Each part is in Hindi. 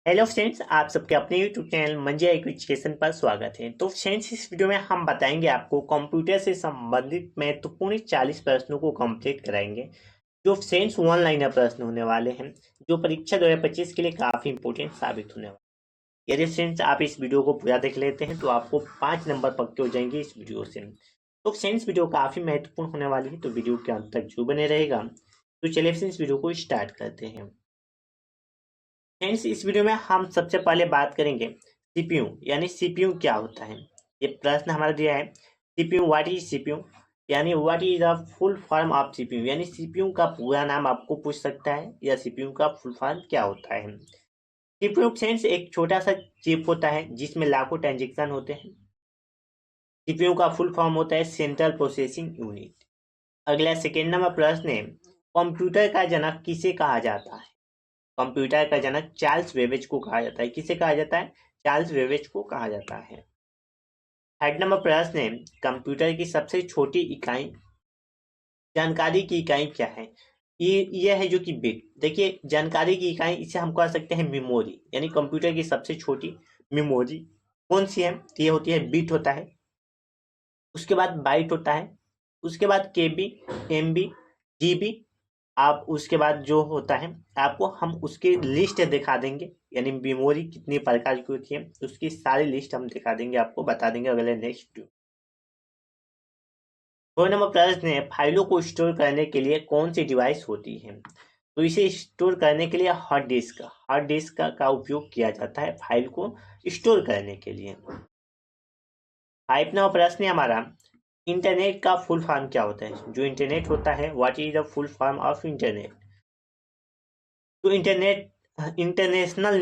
हेलो फ्रेंड्स, आप सबके अपने यूट्यूब चैनल मंजिया एजुकेशन पर स्वागत है। तो फ्रेंड्स, इस वीडियो में हम बताएंगे आपको कंप्यूटर से संबंधित महत्वपूर्ण 40 प्रश्नों को कंप्लीट कराएंगे, जो फ्रेंड्स ऑनलाइन प्रश्न होने वाले हैं, जो परीक्षा 2025 के लिए काफी इंपोर्टेंट साबित होने वाले हैं। यदि फ्रेंड्स आप इस वीडियो को पूरा देख लेते हैं तो आपको 5 नंबर पक्के हो जाएंगे इस वीडियो से। तो फ्रेंड्स, वीडियो काफी महत्वपूर्ण होने वाली है, तो वीडियो के अंत तक जो बने रहेगा। तो चलिए फ्रेंड्स, वीडियो को स्टार्ट करते हैं। फ्रेंड्स, इस वीडियो में हम सबसे पहले बात करेंगे सीपीयू, यानी सीपीयू क्या होता है। ये प्रश्न हमारा दिया है, सीपीयू व्हाट इज सीपीयू, यानी what is the full form of CPU, यानी सीपीयू का पूरा नाम आपको पूछ सकता है या सीपीयू का फुल फॉर्म क्या होता है। सीपीयू फ्रेंड्स एक छोटा सा चिप होता है जिसमें लाखों ट्रांजेक्शन होते हैं। सीपीयू का फुल फॉर्म होता है सेंट्रल प्रोसेसिंग यूनिट। अगला सेकेंड नंबर प्रश्न है, कंप्यूटर का जनक किसे कहा जाता है। कंप्यूटर का जनक चार्ल्स बेबेज को कहा जाता है। किसे कहा जाता है? चार्ल्स बेबेज को कहा जाता है। थर्ड नंबर प्रश्न है, कंप्यूटर की सबसे छोटी इकाई, जानकारी की इकाई क्या है। ये है जो कि बिट। देखिए, जानकारी की इकाई इसे हम कह सकते हैं मेमोरी, यानी कंप्यूटर की सबसे छोटी मेमोरी कौन सी है? ये होती है बिट होता है, उसके बाद बाइट होता है, उसके बाद केबी, एमबी, जीबी। आप उसके बाद जो होता है आपको हम उसकी लिस्ट दिखा देंगे, यानी मेमोरी कितनी प्रकार की होती है उसकी सारी लिस्ट हम दिखा देंगे, आपको बता देंगे अगले नेक्स्ट वीडियो। दो नंबर प्रश्न है, फाइलों को स्टोर करने के लिए कौन सी डिवाइस होती है। तो इसे स्टोर करने के लिए हार्ड डिस्क का उपयोग किया जाता है फाइल को स्टोर करने के लिए। फाइव नंबर प्रश्न है हमारा, इंटरनेट का फुल फॉर्म क्या होता है। जो इंटरनेट होता है, what is the full form of internet. तो इंटरनेशनल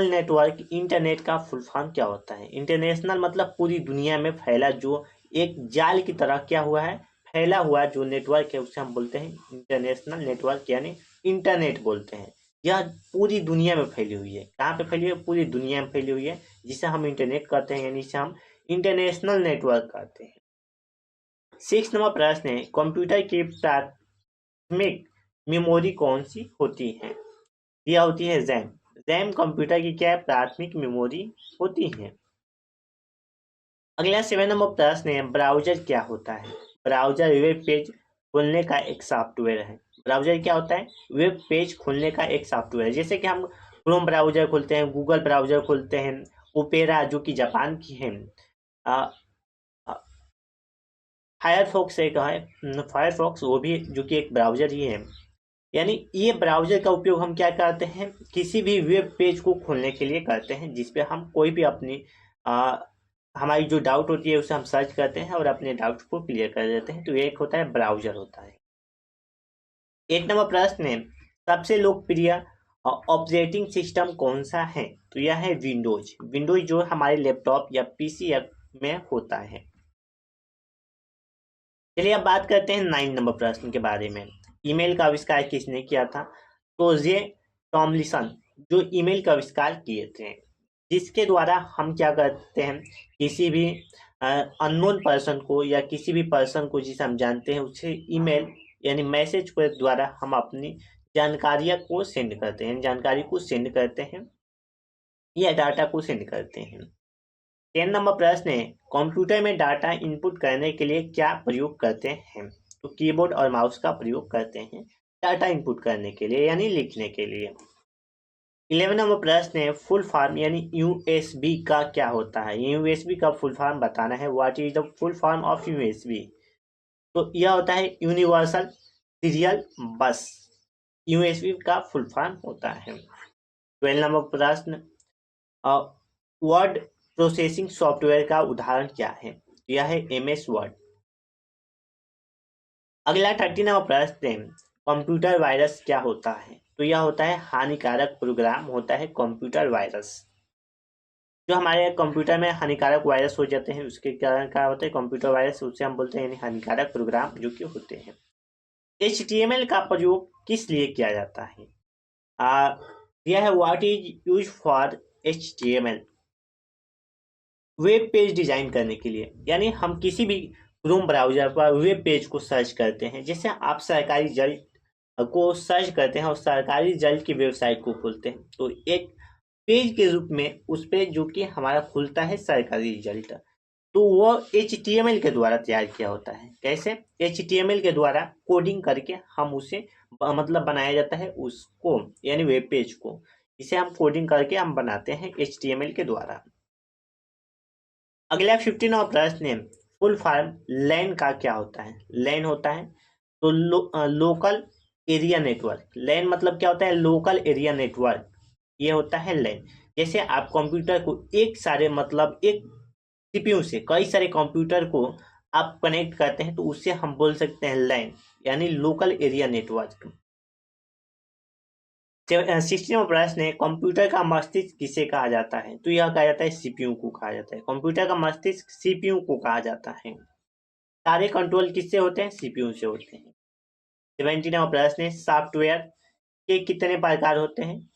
नेटवर्क इंटरनेट का फुल फॉर्म क्या होता है। इंटरनेशनल मतलब पूरी दुनिया में फैला, जो एक जाल की तरह क्या हुआ है, फैला हुआ जो नेटवर्क है उसे हम बोलते हैं इंटरनेशनल नेटवर्क, यानी इंटरनेट बोलते हैं। यह पूरी दुनिया में फैली हुई है। कहाँ पे फैली हुई है? पूरी दुनिया में फैली हुई है, जिसे हम इंटरनेट कहते हैं, यानी इसे हम इंटरनेशनल नेटवर्क कहते हैं। सिक्स नंबर प्रश्न है, कंप्यूटर की प्राथमिक मेमोरी कौन सी होती है। यह होती है रैम। रैम कंप्यूटर की क्या है? प्राथमिक मेमोरी होती है। अगला सेवन नंबर प्रश्न है, ब्राउजर क्या होता है। ब्राउजर वेब पेज खोलने का एक सॉफ्टवेयर है। ब्राउजर क्या होता है? वेब पेज खोलने का एक सॉफ्टवेयर है। जैसे कि हम क्रोम ब्राउजर खोलते हैं, गूगल ब्राउजर खोलते हैं, ओपेरा जो कि जापान की है, फायरफॉक्स एक है, फायरफॉक्स वो भी जो कि एक ब्राउजर ही है। यानी ये ब्राउजर का उपयोग हम क्या करते हैं, किसी भी वेब पेज को खोलने के लिए करते हैं, जिसपे हम कोई भी अपनी हमारी जो डाउट होती है उसे हम सर्च करते हैं और अपने डाउट को क्लियर कर देते हैं। तो ये एक होता है ब्राउजर होता है। एक नंबर प्रश्न है, सबसे लोकप्रिय ऑपरेटिंग सिस्टम कौन सा है। तो यह है विंडोज। विंडोज जो हमारे लैपटॉप या पीसी में होता है। चलिए अब बात करते हैं 9 नंबर प्रश्न के बारे में। ईमेल का आविष्कार किसने किया था। तो जे टॉमलिसन जो ईमेल का आविष्कार किए थे, जिसके द्वारा हम क्या करते हैं, किसी भी अननोन पर्सन को या किसी भी पर्सन को जिसे हम जानते हैं उसे ईमेल यानी मैसेज के द्वारा हम अपनी जानकारियां को सेंड करते हैं, जानकारी को सेंड करते हैं या डाटा को सेंड करते हैं। 10 नंबर प्रश्न है, कंप्यूटर में डाटा इनपुट करने के लिए क्या प्रयोग करते हैं। तो कीबोर्ड और माउस का प्रयोग करते हैं डाटा इनपुट करने के लिए, यानी लिखने के लिए। 11 नंबर प्रश्न है, फुल फॉर्म यानी यूएसबी का क्या होता है। यूएसबी का फुल फॉर्म बताना है। What is the full form of USB. तो यह होता है यूनिवर्सल सीरियल बस। यूएसबी का फुल फॉर्म होता है। 12 नंबर प्रश्न, वर्ड प्रोसेसिंग सॉफ्टवेयर का उदाहरण क्या है। यह है एमएस वर्ड। अगला 13 नंबर प्रश्न है, कंप्यूटर वायरस क्या होता है। तो यह होता है हानिकारक प्रोग्राम होता है कंप्यूटर वायरस। जो हमारे कंप्यूटर में हानिकारक वायरस हो जाते हैं उसके कारण क्या होता है, कंप्यूटर वायरस, उसे हम बोलते हैं यानी हानिकारक प्रोग्राम जो कि होते हैं। HTML का प्रयोग किस लिए किया जाता है। यह है what is use for HTML। Web page design करने के लिए, यानी हम किसी भी क्रोम ब्राउजर पर वेब पेज को सर्च करते हैं। जैसे आप सरकारी को सर्च करते हैं और सरकारी जल की वेबसाइट को खोलते हैं तो एक पेज के रूप में उस पे जो कि हमारा खुलता है सरकारी रिजल्ट, तो वो HTML के द्वारा तैयार किया होता है। कैसे? HTML के द्वारा कोडिंग करके हम उसे मतलब बनाया जाता है उसको, यानी वेब पेज को। इसे हम कोडिंग करके हम बनाते हैं HTML के द्वारा। अगला 15वां प्रश्न है, फुल फॉर्म लैन का क्या होता है? लैन होता है तो लोकल एरिया नेटवर्क। लैन मतलब क्या होता है? लोकल एरिया नेटवर्क, ये होता है लैन। जैसे आप कंप्यूटर को एक सारे मतलब एक सीपीयू से कई सारे कंप्यूटर को आप कनेक्ट करते हैं तो उससे हम बोल सकते हैं लैन, यानी लोकल एरिया नेटवर्क। 16वां प्रश्न है, कंप्यूटर का मस्तिष्क किसे कहा जाता है? तो यह कहा जाता है सीपीयू को कहा जाता है। कंप्यूटर का मस्तिष्क सीपीयू को कहा जाता है। सारे कंट्रोल किससे होते हैं? सीपीयू से होते हैं। 17वां प्रश्न है, सॉफ्टवेयर के कितने प्रकार होते हैं?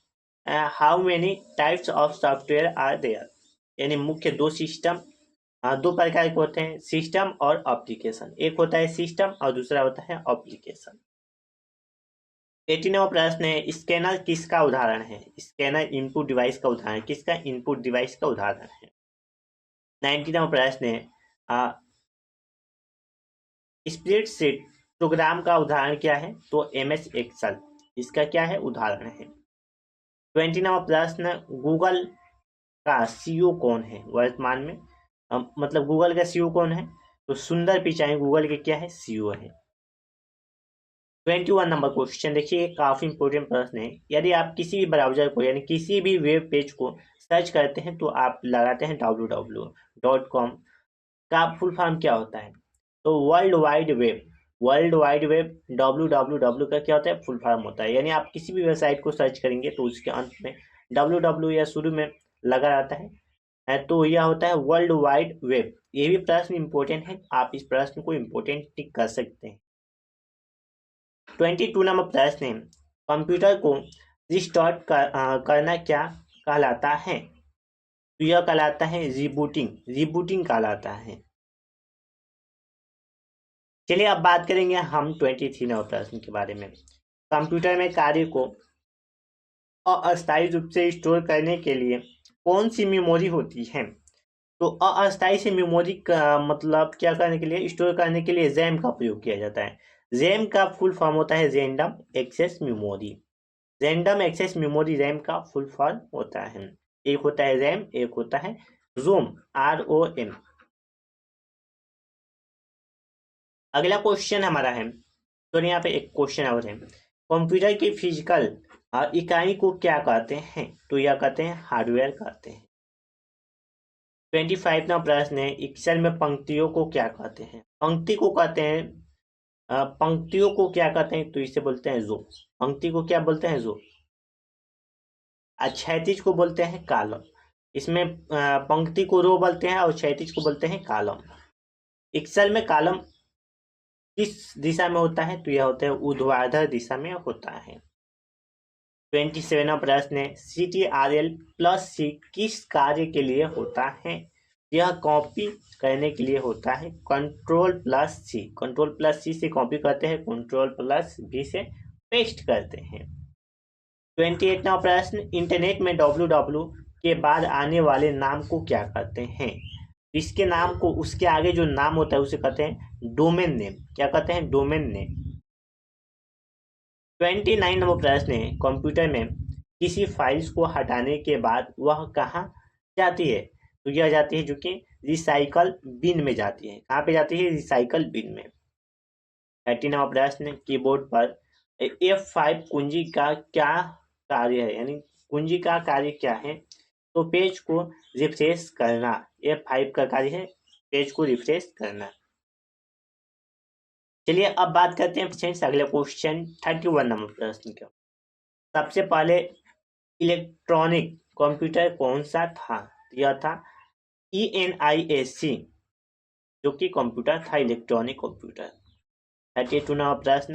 How many types of software are there? यानी मुख्य दो प्रकार के होते हैं, सिस्टम और एप्लीकेशन। एक होता है सिस्टम और दूसरा होता है एप्लीकेशन। 18वां प्रश्न है, स्कैनर किसका उदाहरण है? स्कैनर इनपुट डिवाइस का उदाहरण। किसका? इनपुट डिवाइस का उदाहरण है। 19वां प्रश्न है, स्प्रेडशीट प्रोग्राम का उदाहरण क्या है? तो MS एक्सेल इसका क्या है? उदाहरण है। 20वां प्रश्न, गूगल का CEO कौन है वर्तमान में? मतलब गूगल का CEO कौन है? तो सुंदर पिचाई गूगल के क्या है? CEO है। 21 नंबर क्वेश्चन देखिए, काफी इंपोर्टेंट प्रश्न है। यदि आप किसी भी ब्राउजर को यानी किसी भी वेब पेज को सर्च करते हैं तो आप लगाते हैं www.com का फुल फॉर्म क्या होता है? तो world wide web. World wide web www का क्या होता है? फुल फॉर्म होता है। यानी आप किसी भी वेबसाइट को सर्च करेंगे तो उसके अंत में www या शुरू में लगा रहता है तो यह होता है वर्ल्ड वाइड वेब। ये भी प्रश्न इंपॉर्टेंट है, आप इस प्रश्न को इंपॉर्टेंट टिक कर सकते हैं। 22 नंबर प्रश्न है, कंप्यूटर को रिस्टार्ट करना क्या कहलाता है? तो यह कहलाता है रिबूटिंग। रिबूटिंग कहलाता है। चलिए अब बात करेंगे हम 23 नंबर प्रश्न के बारे में। कंप्यूटर में कार्य को अस्थायी रूप से स्टोर करने के लिए कौन सी मेमोरी होती है? तो अस्थायी से मेमोरी का मतलब क्या करने के लिए? स्टोर करने के लिए रैम का प्रयोग किया जाता है। रैम का फुल फॉर्म होता है random access memory. Random access memory RAM का फुल फॉर्म होता है। एक होता है रैम, एक होता है रोम, ROM। अगला क्वेश्चन हमारा है, तो यहाँ पे एक क्वेश्चन और है, कंप्यूटर की फिजिकल इकाई को क्या कहते हैं? तो यह कहते हैं हार्डवेयर कहते हैं। 25 ना प्रश्न है, एक्सेल में पंक्तियों को क्या कहते हैं? पंक्ति को कहते हैं पंक्तियों को क्या कहते हैं? तो इसे बोलते हैं रो। पंक्ति को क्या बोलते हैं? रो। क्षैतिज को बोलते हैं कॉलम। इसमें पंक्ति को रो बोलते हैं और क्षैतिज को बोलते हैं कॉलम। एक्सेल में कॉलम किस दिशा में होता है? तो यह होता है ऊर्ध्वाधर दिशा में होता है। 27वां प्रश्न है, CTRL+C किस कार्य के लिए होता है? यह कॉपी करने के लिए होता है। Ctrl+C, Ctrl+C से कॉपी करते हैं, Ctrl+V से पेस्ट करते हैं। 28वां प्रश्न, इंटरनेट में www के बाद आने वाले नाम को क्या कहते हैं? इसके नाम को, उसके आगे जो नाम होता है उसे कहते हैं डोमेन नेम। क्या कहते हैं? Domain name. 29 नंबर प्रश्न है, कंप्यूटर में किसी फाइल्स को हटाने के बाद वह कहाँ जाती है? तो यह जाती है जो कि रिसाइकल बिन में जाती है। कहाँ पे जाती है? रिसाइकल बिन में। 30 नंबर प्रश्न, कीबोर्ड पर F5 कुंजी का क्या कार्य है? यानी कुंजी का कार्य क्या है? तो पेज को रिफ्रेश करना। F5 का कार्य है पेज को रिफ्रेश करना। चलिए अब बात करते हैं फ्रेंड्स अगले क्वेश्चन 31 नंबर प्रश्न का। सबसे पहले इलेक्ट्रॉनिक कंप्यूटर कौन सा था? यह था ENIAC, जो कि कंप्यूटर था, इलेक्ट्रॉनिक कंप्यूटर। 32 नंबर प्रश्न,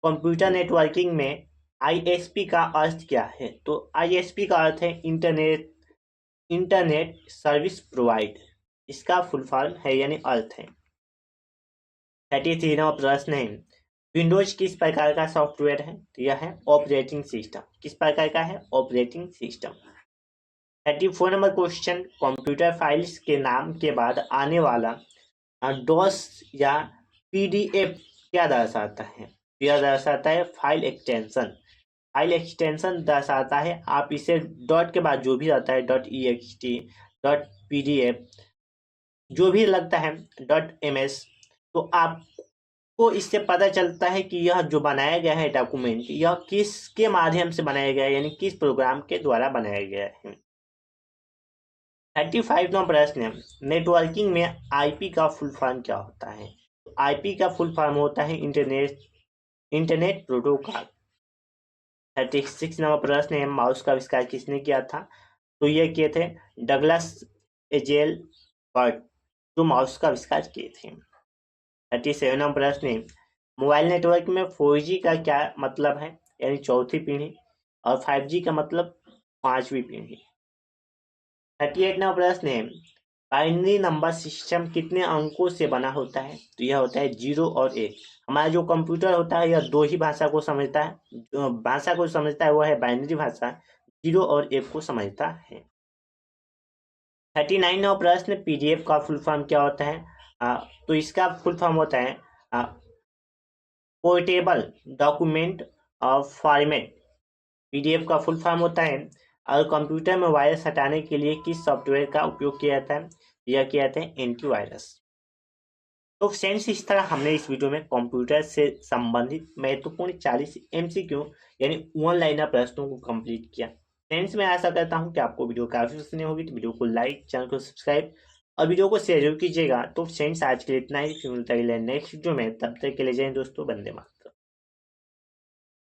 कंप्यूटर नेटवर्किंग में ISP का अर्थ क्या है? तो ISP का अर्थ है इंटरनेट सर्विस प्रोवाइड। इसका फुल फॉर्म है यानी अर्थ है। 33वां प्रश्न है, विंडोज किस प्रकार का सॉफ्टवेयर है? तो यह है ऑपरेटिंग सिस्टम। किस प्रकार का है? Operating system. 34 number question, computer files के नाम के बाद आने वाला डॉस या पीडीएफ क्या दर्शाता है? यह दर्शाता है फाइल एक्सटेंशन। फाइल एक्सटेंशन दर्शाता है, आप इसे डॉट के बाद जो भी आता है .ext, .pdf, जो भी लगता है .ms, तो आपको इससे पता चलता है कि यह जो बनाया गया है डॉक्यूमेंट, यह किसके माध्यम से बनाया गया है, यानी किस प्रोग्राम के द्वारा बनाया गया है। 35 नंबर प्रश्न है, नेटवर्किंग में आईपी का फुल फॉर्म क्या होता है? आईपी का फुल फॉर्म होता है इंटरनेट प्रोटोकॉल। 36 नंबर प्रश्न है, माउस का आविष्कार किसने किया था? तो ये किए थे डगलस एजेल बर्ट, जो माउस का आविष्कार किए थे। 37 नंबर प्रश्न है, मोबाइल नेटवर्क में 4G का क्या मतलब है, यानी चौथी पीढ़ी, और 5G का मतलब पांचवी पीढ़ी। 38 नंबर प्रश्न है, बाइनरी नंबर सिस्टम कितने अंकों से बना होता है? तो यह होता है 0 और 1। हमारा जो कंप्यूटर होता है यह दो ही भाषा को समझता है, जो भाषा को समझता है वह है बाइनरी भाषा, 0 और 1 को समझता है। 39 नंबर प्रश्न, पीडीएफ का फुल फॉर्म क्या होता है? तो इसका फुल फॉर्म होता है पोर्टेबल डॉक्यूमेंट फॉर्मेट। पीडीएफ का फुल फॉर्म होता है, और कंप्यूटर में वायरस हटाने के लिए किस सॉफ्टवेयर का उपयोग किया जाता है? यह किया जाता है एंटीवायरस। तो फ्रेंड्स, इस तरह हमने इस वीडियो में कंप्यूटर से संबंधित महत्वपूर्ण 40 एमसीक्यू यानी वन लाइनर प्रश्नों को कंप्लीट किया। फ्रेंड्स, मैं आशा करता हूं कि आपको वीडियो काफी पसंद होगी, तो वीडियो को लाइक, चैनल को सब्सक्राइब और वीडियो को शेयर जरूर कीजिएगा। तो फ्रेंड्स, आज के लिए इतना ही, फिर मिलता है नेक्स्ट वीडियो में। तब तक के लिए जय हिंद दोस्तों, वंदे मातरम।